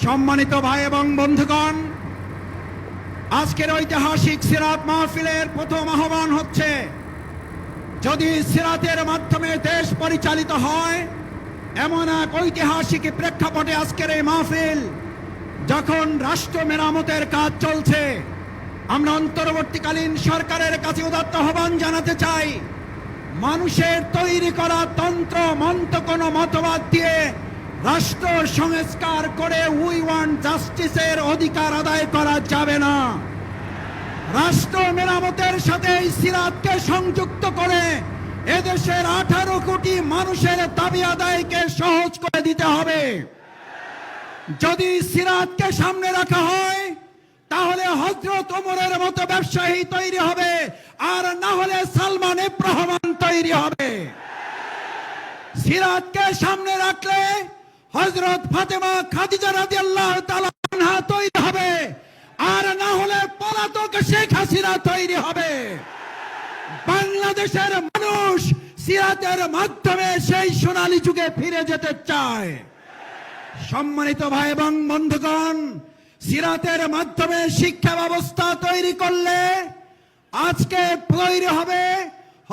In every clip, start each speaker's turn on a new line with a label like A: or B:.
A: সম্মানিত ভাই এবং বন্ধুগণ, আজকের ঐতিহাসিক সিরাত মাহফিলের প্রথম আহ্বান হচ্ছে, যদি সিরাতের মাধ্যমে দেশ পরিচালিত হয়, এমন এক ঐতিহাসিক প্রেক্ষাপটে আজকের এই মাহফিল, যখন রাষ্ট্র মেরামতের কাজ চলছে, আমরা অন্তর্বর্তীকালীন সরকারের কাছে উদাত্ত আহ্বান জানাতে চাই, মানুষের তৈরি করা তন্ত্র মন্ত্র কোনো মতবাদ দিয়ে রাষ্ট্র সংস্কার করে উই ওয়ান্ট জাস্টিসের অধিকার আদায় করা যাবে না। রাষ্ট্র মেরামতের সাথে এই সিরাতকে সংযুক্ত করে এদেশের 18 কোটি মানুষের দাবি আদায়কে সহজ করে দিতে হবে। যদি সিরাতকে সামনে রাখা হয়, তাহলে হযরত ওমরের মতো ব্যবসায়ী তৈরি হবে, আর না হলে সালমান এফ রহমান তৈরি হবে। সিরাতকে সামনে রাখলে হযরত ফাতেমা খাদিজা রাদিয়াল্লাহু তাআলা আনহা তৈরি হবে, আর না হলে পলাতক শেখ হাসিনা তৈরি হবে। বাংলাদেশের মানুষ সিরাতের মাধ্যমে সেই সোনালী যুগে ফিরে যেতে চায়। সম্মানিত ভাই এবং বন্ধুগণ, সিরাতের মাধ্যমে শিক্ষা ব্যবস্থা তৈরি করলে আজকে তৈরি হবে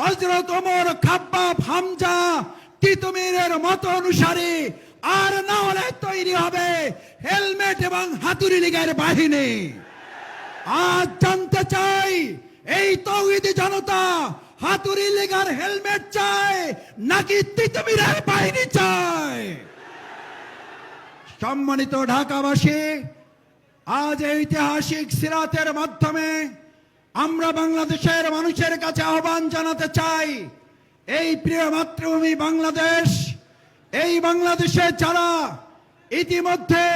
A: হযরত ওমর, খাব্বাব, হামজা, তিতুমীরের মত অনুসারী, আর না হলে তৈরি হবে হেলমেট এবং হাতুড়ি লীগের বাহিনী। আজ জানতে চাই, এই তৌহিদি জনতা হাতুড়ি লীগের হেলমেট চায় নাকি তিতুমীরের বাহিনী চায়? সম্মানিত ঢাকাবাসী, আজ ঐতিহাসিক সিরাতের মাধ্যমে আমরা বাংলাদেশের মানুষের কাছে আহ্বান জানাতে চাই, এই প্রিয় মাতৃভূমি বাংলাদেশ, এই বাংলাদেশে যারা ইতিমধ্যে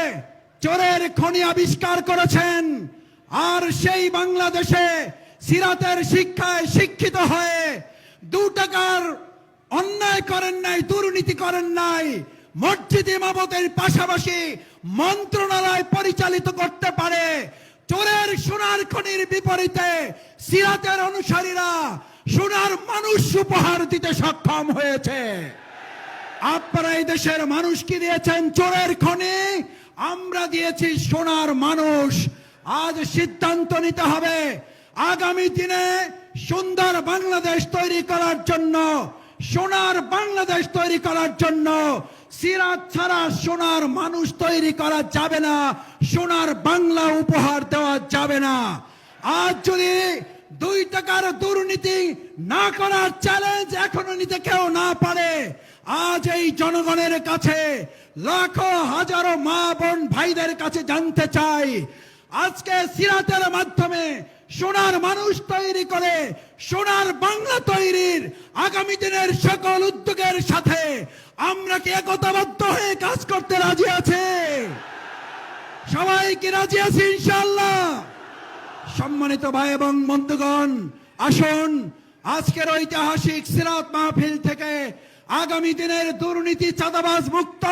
A: চোরের খনি আবিষ্কার করেছেন, আর সেই বাংলাদেশে সিরাতের শিক্ষায় শিক্ষিত হয়ে 2 টাকার অন্যায় করেন নাই, দুর্নীতি করেন নাই, মসজিদ ইমামতের পাশাপাশি মন্ত্রণালয় পরিচালিত করতে পারে, চোরের সোনার খনির বিপরীতে সিরাতের অনুসারীরা সোনার মানুষ উপহার দিতে সক্ষম হয়েছে। আপনারা এই দেশের মানুষ কি দিয়েছেন? চোরের খনি। আমরা দিয়েছি সোনার মানুষ। আজ সিদ্ধান্ত নিতে হবে, আগামী দিনে সুন্দর বাংলাদেশ তৈরি করার জন্য, সোনার বাংলাদেশ তৈরি করার জন্য সিরাত ছাড়া সোনার মানুষ তৈরি করা যাবে না, সোনার বাংলা উপহার দেওয়া যাবে না। আজ যদি 2 টাকার দুর্নীতি না করার চ্যালেঞ্জ এখনো নিতে কেউ না পারে, আজ এই জনগণের কাছে, লাখো হাজারো মা বোন ভাইদের কাছে জানতে চাই, আজকে সিরাতের মাধ্যমে সোনার মানুষ তৈরি করে সোনার বাংলা তৈরির আগামী দিনের সকল উদ্যোগের সাথে আমরা কি একতাবদ্ধ হয়ে কাজ করতে রাজি আছে? সবাই কি রাজি আছে ইনশাআল্লাহ? সম্মানিত ভাই এবং বন্ধুগণ, আসুন আজকের ঐতিহাসিক সিরাত মাহফিল থেকে আগামী দিনের দুর্নীতি চাঁদাবাজ মুক্ত,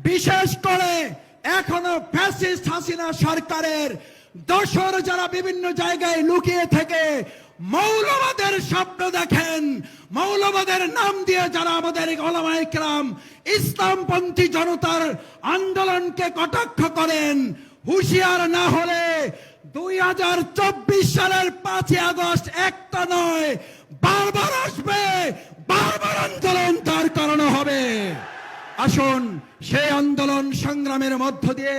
A: বিশেষ করে এখনো ফ্যাসিস্ট হাসিনা সরকারের দোসর যারা বিভিন্ন জায়গায় লুকিয়ে থেকে মৌলবাদের স্বপ্ন দেখেন, মৌলবাদের নাম দিয়ে যারা আমাদের ওলামায়ে কেরাম ইসলামপন্থী জনতার আন্দোলনকে কটাক্ষ করেন, হুঁশিয়ার না হলে 2024 সালের 5 আগস্ট একটা নয়, বারবার আসবে, বারবার আন্দোলন তার কারণে হবে। আসুন সেই আন্দোলন সংগ্রামের মধ্য দিয়ে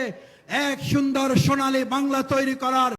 A: এক সুন্দর সোনালী বাংলা তৈরি করার